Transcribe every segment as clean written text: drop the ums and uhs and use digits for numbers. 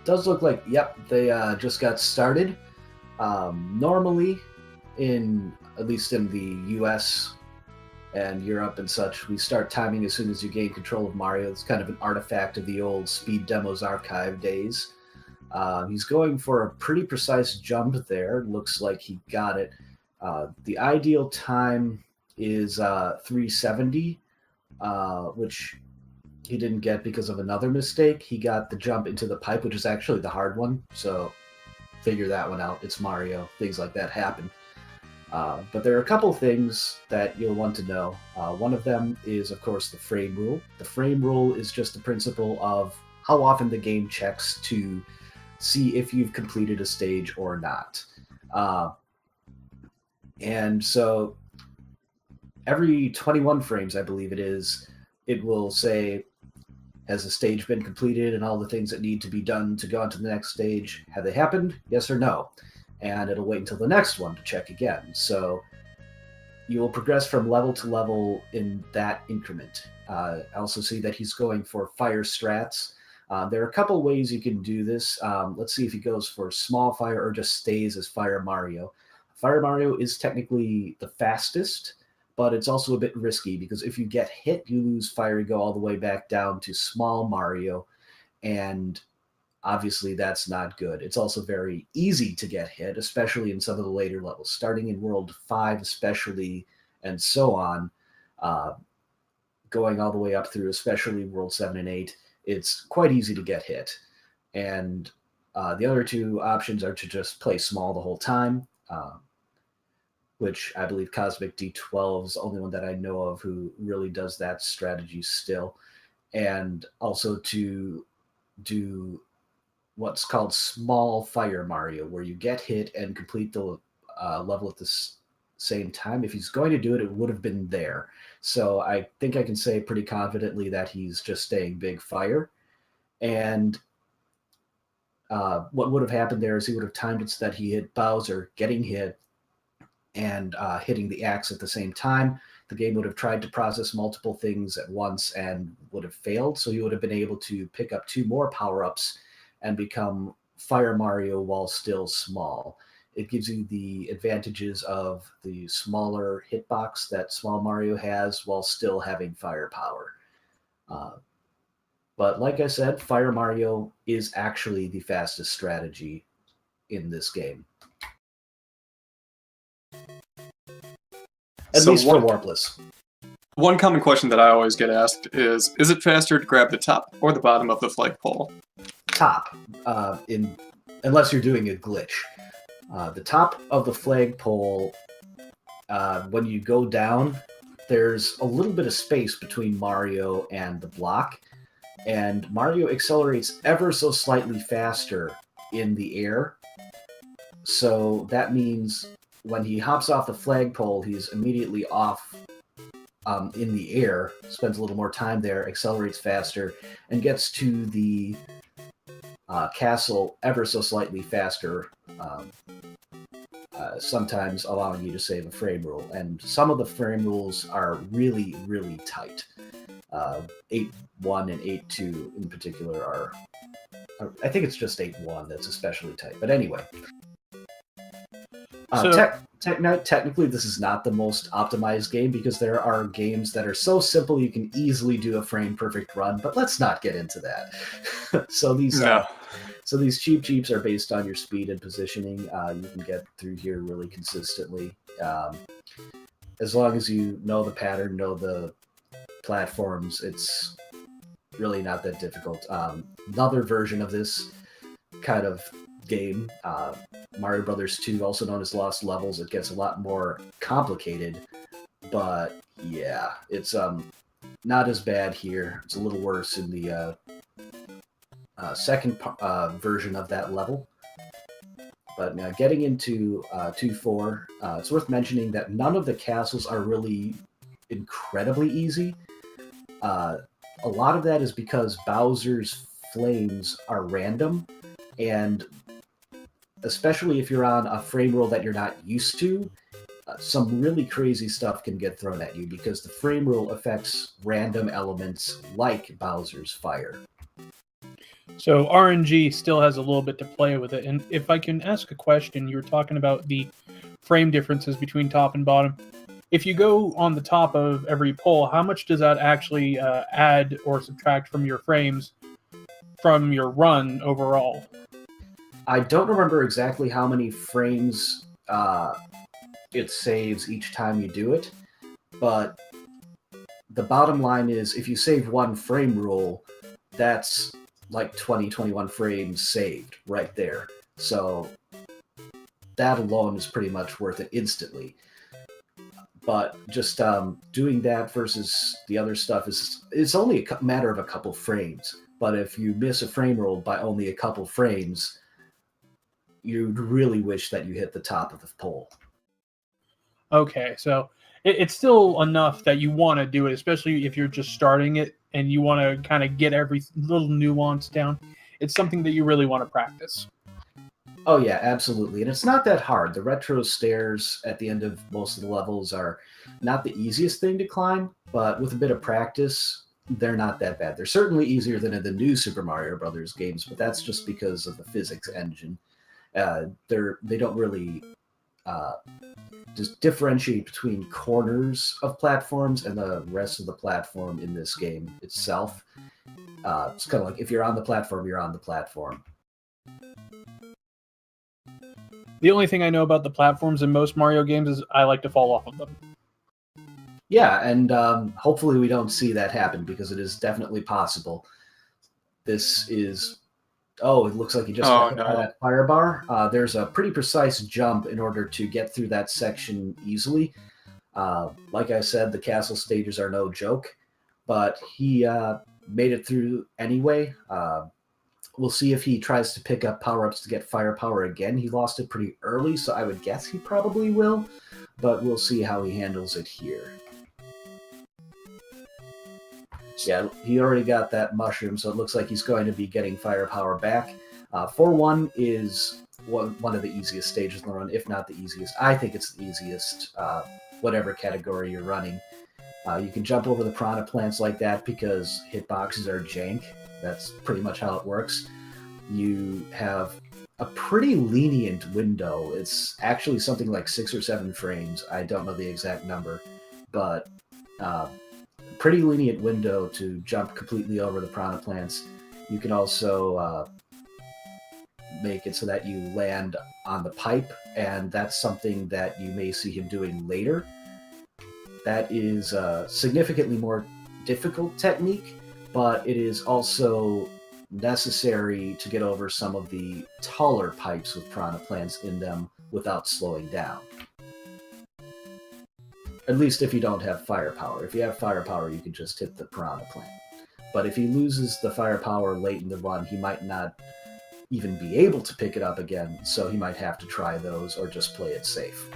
does look like, yep, they just got started. Normally, at least in the US and Europe and such, we start timing as soon as you gain control of Mario. It's kind of an artifact of the old Speed Demos archive days. He's going for a pretty precise jump there. Looks like he got it. The ideal time is 370, which he didn't get because of another mistake. He got the jump into the pipe, which is actually the hard one. So figure that one out. It's Mario. Things like that happen. But there are a couple things that you'll want to know. One of them is, of course, the frame rule. The frame rule is just the principle of how often the game checks to see if you've completed a stage or not. And so every 21 frames, I believe it is, it will say, has the stage been completed and all the things that need to be done to go on to the next stage, have they happened? Yes or no? And it'll wait until the next one to check again. So you will progress from level to level in that increment. I also see that he's going for fire strats. There are a couple ways you can do this. Let's see if he goes for small fire or just stays as Fire Mario. Fire Mario is technically the fastest, but it's also a bit risky because if you get hit, you lose fire, you go all the way back down to small Mario, and obviously that's not good. It's also very easy to get hit, especially in some of the later levels, starting in World 5 especially, and so on, going all the way up through especially World 7 and 8. It's quite easy to get hit. And the other two options are to just play small the whole time, which I believe Cosmic D12 is the only one that I know of who really does that strategy still. And also to do what's called small Fire Mario, where you get hit and complete the level at the same time. If he's going to do it, it would have been there. So I think I can say pretty confidently that he's just staying big fire. And what would have happened there is he would have timed it so that he hit Bowser, getting hit, and hitting the axe at the same time. The game would have tried to process multiple things at once and would have failed. So he would have been able to pick up 2 more power-ups and become Fire Mario while still small. It gives you the advantages of the smaller hitbox that small Mario has while still having firepower. But like I said, Fire Mario is actually the fastest strategy in this game. At least for warpless. One common question that I always get asked is it faster to grab the top or the bottom of the flagpole? Top, unless you're doing a glitch. The top of the flagpole, when you go down, there's a little bit of space between Mario and the block, and Mario accelerates ever so slightly faster in the air. So that means when he hops off the flagpole, he's immediately off in the air, spends a little more time there, accelerates faster, and gets to the castle ever so slightly faster, sometimes allowing you to save a frame rule. And some of the frame rules are really, really tight. 8.1 and 8.2 in particular are... I think it's just 8.1 that's especially tight. But anyway... technically, this is not the most optimized game because there are games that are so simple you can easily do a frame-perfect run, but let's not get into that. So these cheap cheeps are based on your speed and positioning. You can get through here really consistently. As long as you know the pattern, know the platforms, it's really not that difficult. Another version of this kind of game, Mario Brothers 2, also known as Lost Levels, it gets a lot more complicated, but yeah, it's not as bad here. It's a little worse in the second version of that level. But now getting into 2.4, it's worth mentioning that none of the castles are really incredibly easy. A lot of that is because Bowser's flames are random, and especially if you're on a frame rule that you're not used to, some really crazy stuff can get thrown at you because the frame rule affects random elements like Bowser's fire. So RNG still has a little bit to play with it. And if I can ask a question, you were talking about the frame differences between top and bottom. If you go on the top of every pole, how much does that actually add or subtract from your frames from your run overall? I don't remember exactly how many frames it saves each time you do it, but the bottom line is if you save one frame rule, that's like 21 frames saved right there. So that alone is pretty much worth it instantly. But just doing that versus the other stuff it's only a matter of a couple frames. But if you miss a frame rule by only a couple frames, you'd really wish that you hit the top of the pole. Okay, so it's still enough that you want to do it, especially if you're just starting it and you want to kind of get every little nuance down. It's something that you really want to practice. Oh yeah, absolutely. And it's not that hard. The retro stairs at the end of most of the levels are not the easiest thing to climb, but with a bit of practice, they're not that bad. They're certainly easier than in the new Super Mario Brothers games, but that's just because of the physics engine. They don't really just differentiate between corners of platforms and the rest of the platform in this game itself. It's kind of like if you're on the platform, you're on the platform. The only thing I know about the platforms in most Mario games is I like to fall off of them. Yeah, and hopefully we don't see that happen because it is definitely possible. This is... Oh, it looks like you just got hit by that fire bar. There's a pretty precise jump in order to get through that section easily. Like I said, the castle stages are no joke, but he made it through anyway. We'll see if he tries to pick up power-ups to get firepower again. He lost it pretty early, so I would guess he probably will, but we'll see how he handles it here. Yeah, he already got that mushroom, so it looks like he's going to be getting firepower back. 4-1 is one of the easiest stages in the run, if not the easiest. I think it's the easiest, whatever category you're running. You can jump over the piranha plants like that because hitboxes are jank. That's pretty much how it works. You have a pretty lenient window. It's actually something like 6 or 7 frames. I don't know the exact number, but pretty lenient window to jump completely over the piranha plants. You can also make it so that you land on the pipe, and that's something that you may see him doing later. That is a significantly more difficult technique, but it is also necessary to get over some of the taller pipes with piranha plants in them without slowing down. At least if you don't have firepower. If you have firepower, you can just hit the piranha plant. But if he loses the firepower late in the run, he might not even be able to pick it up again, so he might have to try those or just play it safe.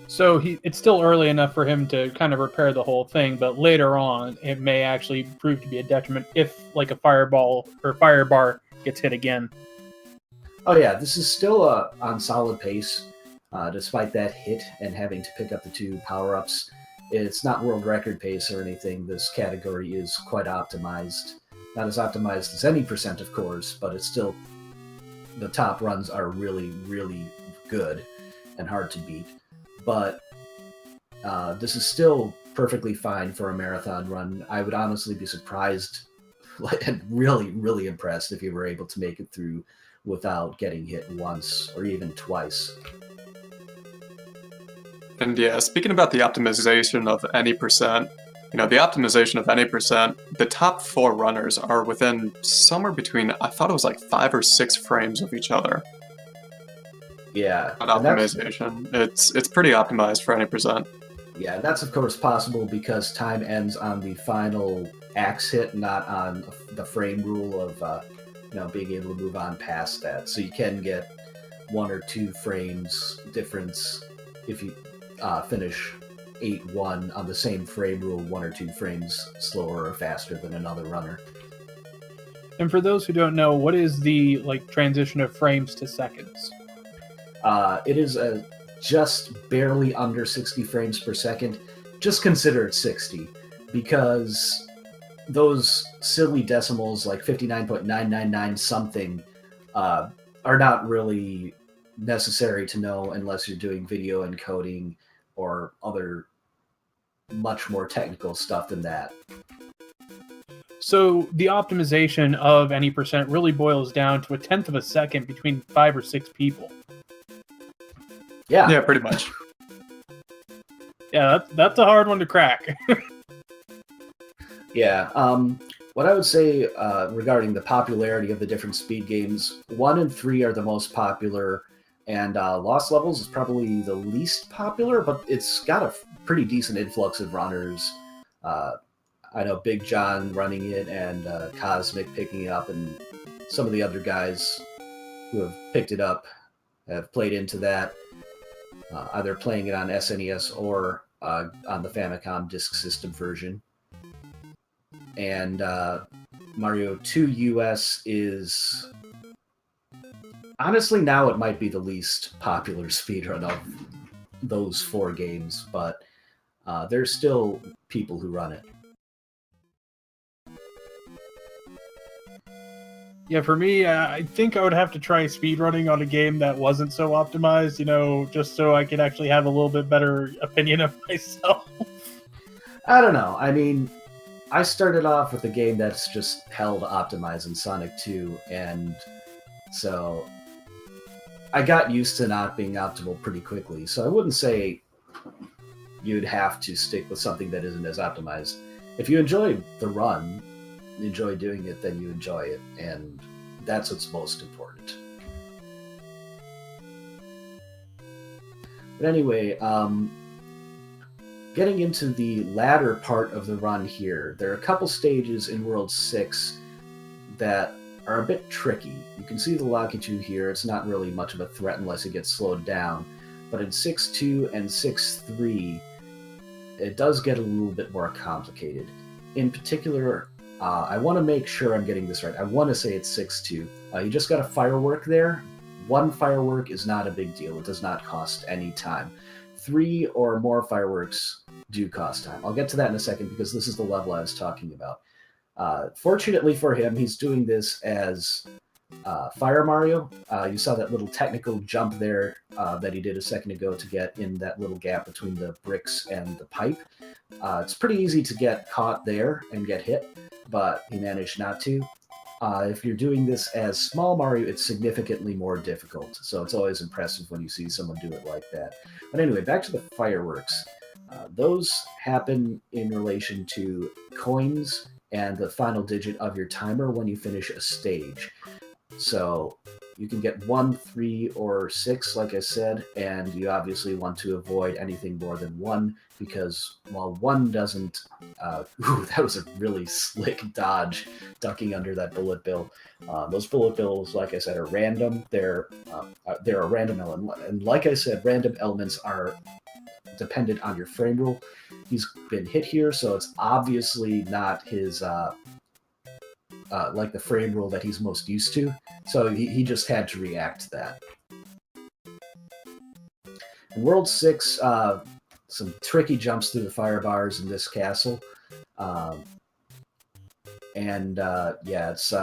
So it's still early enough for him to kind of repair the whole thing, but later on, it may actually prove to be a detriment if, like, a fireball or fire bar gets hit again. Oh yeah, this is still on solid pace, despite that hit and having to pick up the 2 power-ups. It's not world record pace or anything. This category is quite optimized. Not as optimized as any percent, of course, but it's still... The top runs are really, really good and hard to beat. But this is still perfectly fine for a marathon run. I would honestly be surprised and really, really impressed if you were able to make it through without getting hit once or even twice. And yeah, speaking about the optimization of any percent, the optimization of any percent, the top 4 runners are within somewhere between, I thought it was like 5 or 6 frames of each other. Yeah. That optimization. It's pretty optimized for any percent. Yeah, that's of course possible because time ends on the final axe hit, not on the frame rule of being able to move on past that. So you can get 1 or 2 frames difference if you finish 8-1 on the same frame rule, 1 or 2 frames slower or faster than another runner. And for those who don't know, what is the transition of frames to seconds? It is just barely under 60 frames per second. Just consider it 60, because those silly decimals like 59.999 something are not really necessary to know unless you're doing video encoding or other much more technical stuff than that. So the optimization of any percent really boils down to a tenth of a second between 5 or 6 people. Yeah, pretty much. Yeah, that's a hard one to crack. Yeah. What I would say regarding the popularity of the different speed games, 1 and 3 are the most popular, and Lost Levels is probably the least popular, but it's got a pretty decent influx of runners. I know Big John running it and Cosmic picking it up, and some of the other guys who have picked it up have played into that, either playing it on SNES or on the Famicom Disk System version. And Mario 2 US is... honestly, now it might be the least popular speedrun of those 4 games, but there's still people who run it. Yeah, for me, I think I would have to try speedrunning on a game that wasn't so optimized, just so I could actually have a little bit better opinion of myself. I don't know. I mean, I started off with a game that's just hell to optimize in Sonic 2, and so I got used to not being optimal pretty quickly. So I wouldn't say you'd have to stick with something that isn't as optimized. If you enjoy the run, enjoy doing it, then you enjoy it, and that's what's most important. But anyway, getting into the latter part of the run here, there are a couple stages in World 6 that are a bit tricky. You can see the Lakitu here. It's not really much of a threat unless it gets slowed down. But in 6.2 and 6.3, it does get a little bit more complicated. In particular, I want to make sure I'm getting this right. I want to say it's 6.2. You just got a firework there. 1 firework is not a big deal. It does not cost any time. 3 or more fireworks do cost time. I'll get to that in a second because this is the level I was talking about. Fortunately for him, he's doing this as Fire Mario. You saw that little technical jump there that he did a second ago to get in that little gap between the bricks and the pipe. It's pretty easy to get caught there and get hit, but he managed not to. If you're doing this as Small Mario, it's significantly more difficult, so it's always impressive when you see someone do it like that. But anyway, back to the fireworks. Those happen in relation to coins and the final digit of your timer when you finish a stage. So you can get 1, 3, or 6, like I said, and you obviously want to avoid anything more than 1, because while 1 doesn't... ooh, that was a really slick dodge, ducking under that bullet bill. Those bullet bills, like I said, are random. They're a random element, and like I said, random elements are dependent on your frame rule. He's been hit here, so it's obviously not his... like the frame rule that he's most used to, so he just had to react to that. In World 6, some tricky jumps through the fire bars in this castle, yeah, it's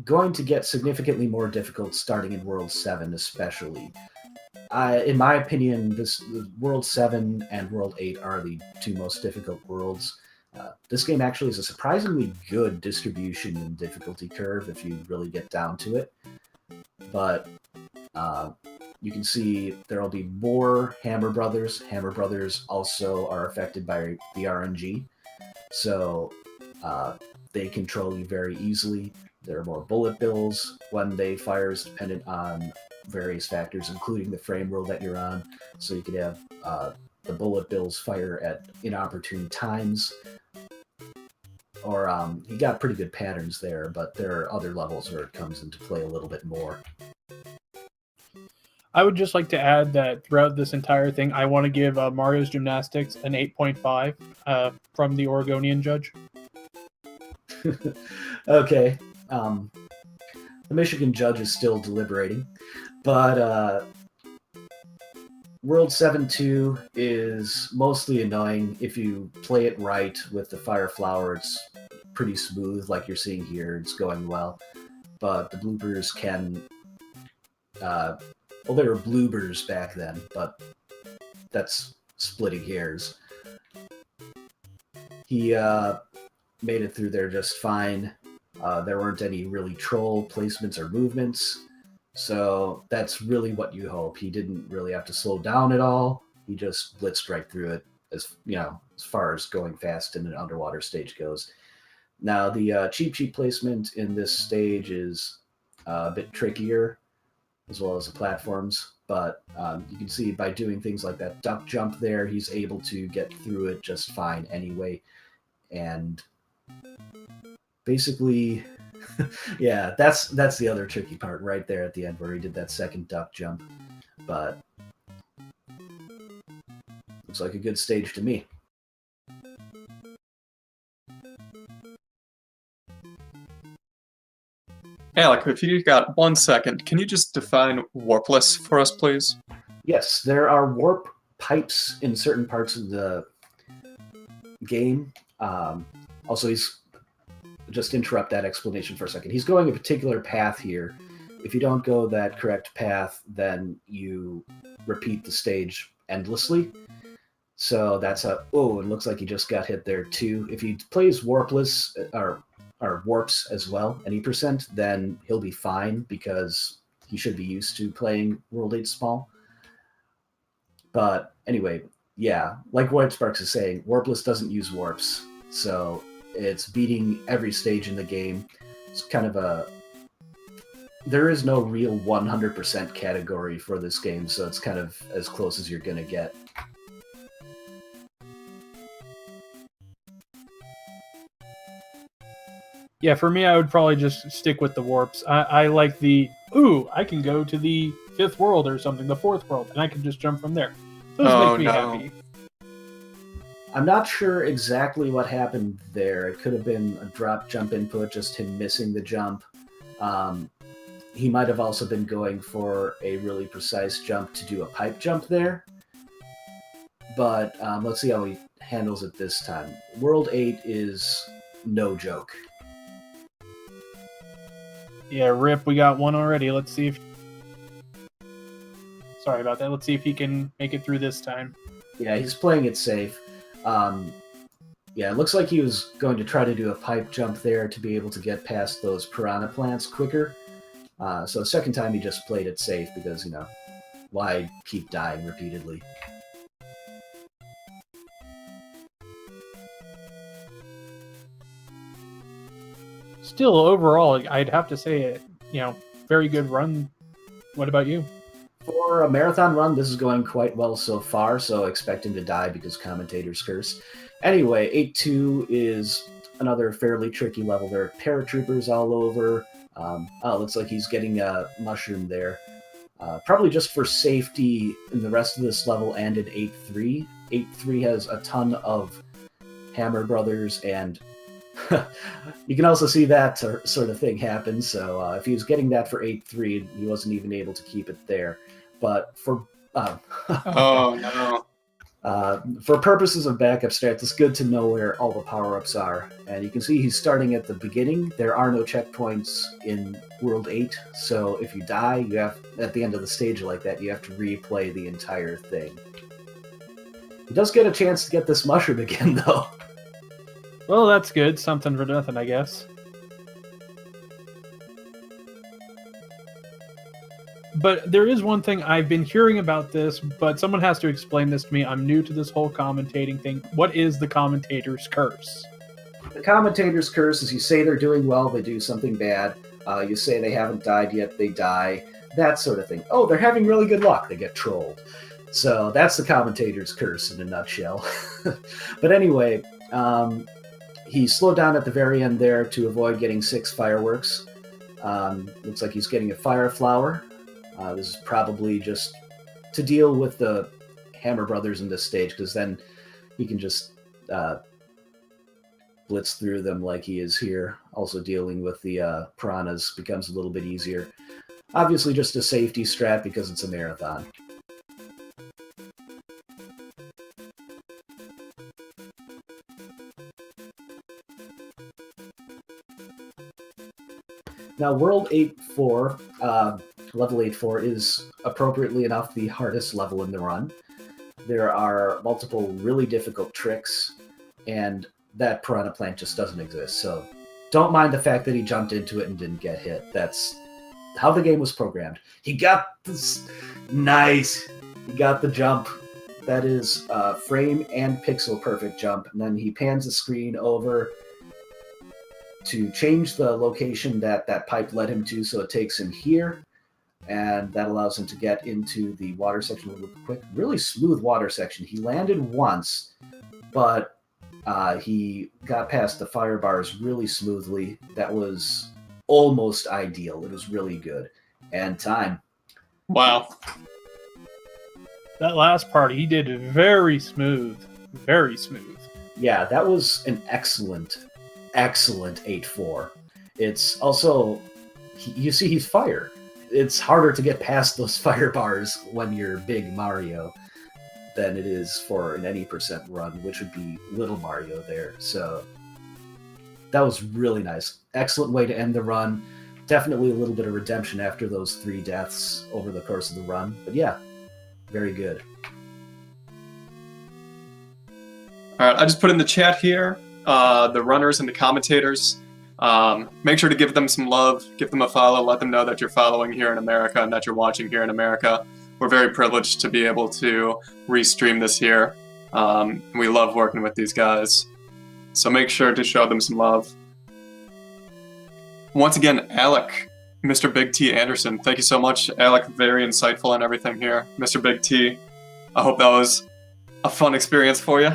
going to get significantly more difficult starting in World 7 especially. In my opinion, World 7 and World 8 are the 2 most difficult worlds. This game actually has a surprisingly good distribution and difficulty curve if you really get down to it. But you can see there will be more Hammer Brothers. Hammer Brothers also are affected by the RNG, so they control you very easily. There are more bullet bills when they fire, is dependent on various factors, including the frame rule that you're on. So you could have the bullet bills fire at inopportune times. Or you got pretty good patterns there, but there are other levels where it comes into play a little bit more. I would just like to add that throughout this entire thing, I want to give Mario's Gymnastics an 8.5 from the Oregonian judge. Okay. The Michigan judge is still deliberating, but World 7-2 is mostly annoying. If you play it right with the Fire Flower, it's pretty smooth, like you're seeing here. It's going well. But the bloopers can... well, there were bloopers back then, but that's splitting hairs. He made it through there just fine. There weren't any really troll placements or movements. So that's really what you hope. He didn't really have to slow down at all. He just blitzed right through it, as far as going fast in an underwater stage goes. Now the cheap placement in this stage is a bit trickier, as well as the platforms. But you can see by doing things like that duck jump there, he's able to get through it just fine anyway. And basically, yeah, that's the other tricky part right there at the end where he did that second duck jump. But looks like a good stage to me. Alec, if you got 1 second, can you just define warpless for us, please? Yes, there are warp pipes in certain parts of the game. Also, he's... just interrupt that explanation for a second. He's going a particular path here. If you don't go that correct path, then you repeat the stage endlessly. So that's a... Oh, it looks like he just got hit there too. If he plays warpless, or warps as well, any percent, then he'll be fine because he should be used to playing World 8 Small. But anyway, yeah, like White Sparks is saying, warpless doesn't use warps. So it's beating every stage in the game. It's kind of a... There is no real 100% category for this game, so it's kind of as close as you're going to get. Yeah, for me, I would probably just stick with the warps. I like the, ooh, I can go to the 5th world or something, the 4th world, and I can just jump from there. Those make me happy. I'm not sure exactly what happened there. It could have been a drop jump input, just him missing the jump. He might have also been going for a really precise jump to do a pipe jump there. But let's see how he handles it this time. World 8 is no joke. Yeah, rip, we got one already. Let's see if... Sorry about that. Let's see if he can make it through this time. Yeah, he's playing it safe. Yeah, it looks like he was going to try to do a pipe jump there to be able to get past those piranha plants quicker. So the second time he just played it safe because, why keep dying repeatedly? Still, overall, I'd have to say, very good run. What about you? For a marathon run, this is going quite well so far, so expect him to die because commentators curse. Anyway, 8-2 is another fairly tricky level. There are paratroopers all over. Looks like he's getting a mushroom there. Probably just for safety in the rest of this level and in 8-3. 8-3 has a ton of Hammer Brothers, and you can also see that sort of thing happen. So if he was getting that for 8-3, he wasn't even able to keep it there. But for oh no. For purposes of backup stats, it's good to know where all the power-ups are. And you can see he's starting at the beginning. There are no checkpoints in World 8, so if you die, you have at the end of the stage like that, you have to replay the entire thing. He does get a chance to get this mushroom again, though. Well, that's good. Something for nothing, I guess. But there is one thing I've been hearing about this, but someone has to explain this to me. I'm new to this whole commentating thing. What is the commentator's curse? The commentator's curse is you say they're doing well, they do something bad. You say they haven't died yet, they die. That sort of thing. Oh, they're having really good luck, they get trolled. So that's the commentator's curse in a nutshell. But anyway, he slowed down at the very end there to avoid getting 6 fireworks. Looks like he's getting a fire flower. This is probably just to deal with the Hammer Brothers in this stage, because then he can just blitz through them like he is here. Also dealing with the piranhas becomes a little bit easier. Obviously just a safety strat because it's a marathon. Now, World 8-4, level 8-4 is appropriately enough the hardest level in the run. There are multiple really difficult tricks, and that piranha plant just doesn't exist. So don't mind the fact that he jumped into it and didn't get hit. That's how the game was programmed. He got this. Nice. He got the jump. That is frame and pixel perfect jump. And then he pans the screen over to change the location that that pipe led him to, so it takes him here, and that allows him to get into the water section really quick. Really smooth water section. He landed once, but he got past the fire bars really smoothly. That was almost ideal. It was really good. And time. Wow. That last part, he did very smooth. Very smooth. Yeah, that was an excellent 8-4. It's also, you see he's fire. It's harder to get past those fire bars when you're big Mario than it is for an any percent run, which would be little Mario there. So that was really nice. Excellent way to end the run. Definitely a little bit of redemption after those 3 deaths over the course of the run. But yeah, very good. All right, I just put in the chat here, the runners and the commentators. Make sure to give them some love, give them a follow, let them know that you're following here in America and that you're watching here in America. We're very privileged to be able to restream this here. We love working with these guys. So make sure to show them some love. Once again, Alec, Mr. Big T Anderson, thank you so much. Alec, very insightful on everything here. Mr. Big T, I hope that was a fun experience for you.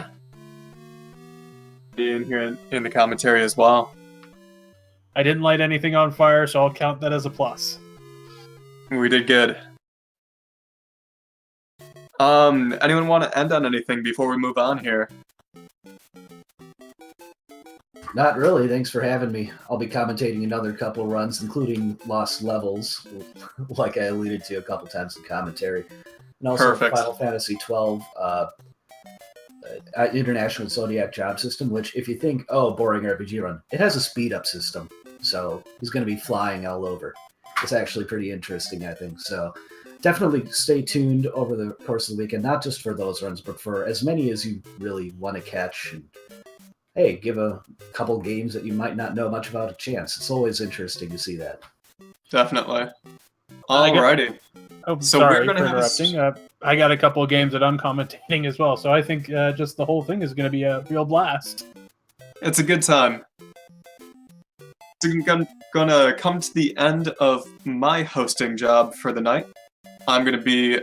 Be in here in the commentary as well. I didn't light anything on fire, so I'll count that as a plus. We did good. Anyone want to end on anything before we move on here? Not really. Thanks for having me. I'll be commentating another couple runs, including Lost Levels, like I alluded to a couple times in commentary. And also Perfect. Final Fantasy XII International Zodiac Job System, which if you think, oh, boring RPG run, it has a speed-up system. So he's going to be flying all over. It's actually pretty interesting, I think. So definitely stay tuned over the course of the weekend, not just for those runs, but for as many as you really want to catch. And hey, give a couple games that you might not know much about a chance. It's always interesting to see that. Definitely. Alrighty. Oh, So sorry we're gonna for have interrupting. I got a couple of games that I'm commentating as well, so I think just the whole thing is going to be a real blast. It's a good time. So I'm gonna come to the end of my hosting job for the night. I'm gonna be